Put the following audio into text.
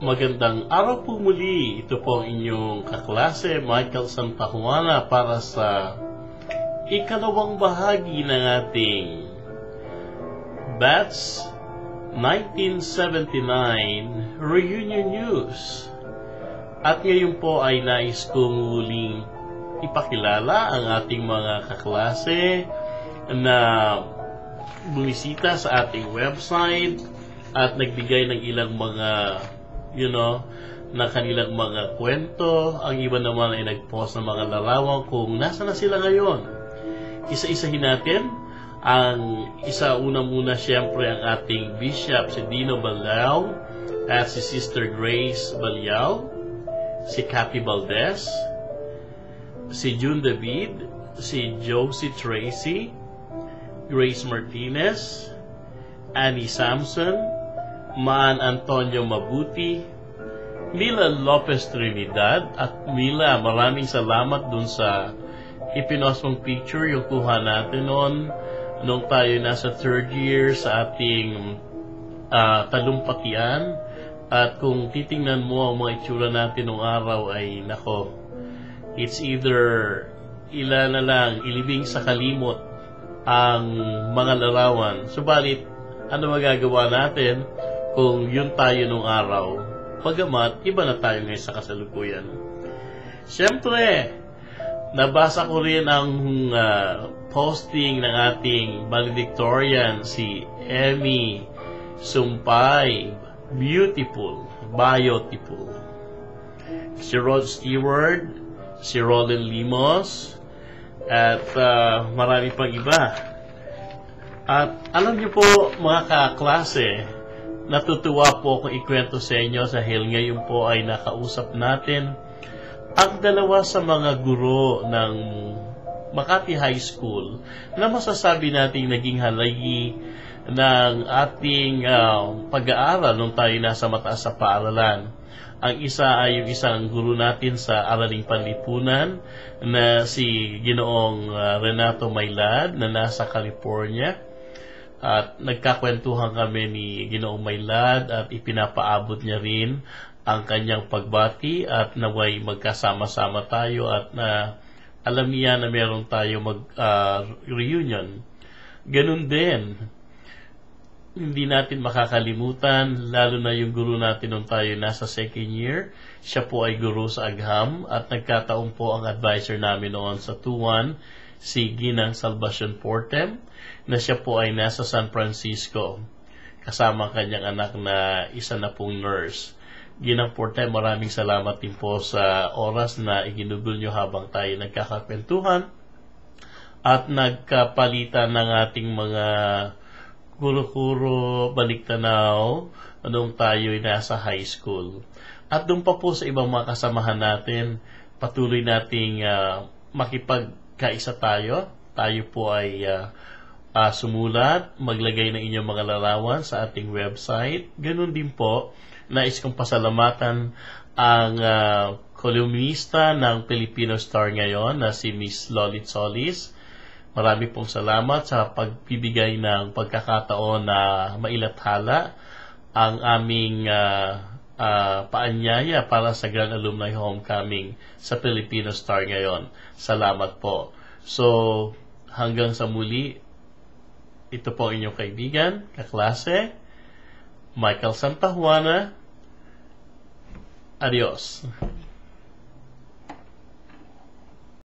Magandang araw po muli. Ito po ang inyong kaklase, Michael Santa Juana, para sa ikalawang bahagi ng ating Batch 1979 Reunion News. At ngayon po ay nais kong muling ipakilala ang ating mga kaklase na bumisita sa ating website at nagbigay ng ilang mga na kanilang mga kwento. Ang iba naman ay nag-post ng mga larawan kung nasa na sila ngayon. Isa-isahin natin. Ang una muna siyempre ang ating Bishop, si Dino Balyao, at si Sister Grace Balyao, si Cathy Valdez, si June David, si Josie Tracy, Grace Martinez, Annie Samson, Maan Antonio Mabuti, Mila Lopez Trinidad. At Mila, maraming salamat dun sa ipinost mong picture, yung kuha natin nung tayo nasa third year sa ating talumpatian. At kung titingnan mo ang mga itsura natin nung araw ay nako, it's either ilan na lang, ilibing sa kalimot ang mga larawan. Subalit, ano magagawa natin kung yun tayo nung araw? Pagamat, iba na tayo ngayon sa kasalukuyan. Siyempre, nabasa ko rin ang posting ng ating valedictorian, si Emmy Sumpay. Beautiful, beautiful. Si Rod Stewart, si Roland Limos, at marami pang iba. At alam niyo po mga kaklase, natutuwa po akong ikwento sa inyo dahil ngayon po ay nakausap natin ang dalawa sa mga guro ng Makati High School na masasabi nating naging halagi ng ating pag-aaral nung tayo nasa mataas sa paaralan. Ang isa ay yung isang guro natin sa Araling Panlipunan na si Ginoong Renato Maylad na nasa California. At nagkakwentuhan kami ni Ginoong Maylad at ipinapaabot niya rin ang kanyang pagbati at naway magkasama-sama tayo at alam niya na meron tayo reunion. Ganun din, hindi natin makakalimutan, lalo na yung guru natin nung tayo nasa second year. Siya po ay guru sa Agham at nagkataon po ang advisor namin noon sa 2-1, si Ginang Salvacion Portem, na siya po ay nasa San Francisco kasama ang kanyang anak na isa na pong nurse. Ginang Portem, maraming salamat din po sa oras na iginugol nyo habang tayo nagkakakwentuhan at nagkapalitan ng ating mga kuro-kuro, baliktanaw nung tayo ay nasa high school. At doon pa po sa ibang mga kasamahan natin, patuloy nating makipagkaisa tayo. Tayo po ay sumulat, maglagay ng inyong mga larawan sa ating website. Ganun din po, nais kong pasalamatan ang kolumnista ng Filipino Star ngayon na si Miss Lolit Solis. Marami pong salamat sa pagbibigay ng pagkakataon na mailathala ang aming paanyaya para sa Grand Alumni Homecoming sa Filipino Star ngayon. Salamat po. So, hanggang sa muli, ito po inyong kaibigan, kaklase, Michael Santa Juana. Adios.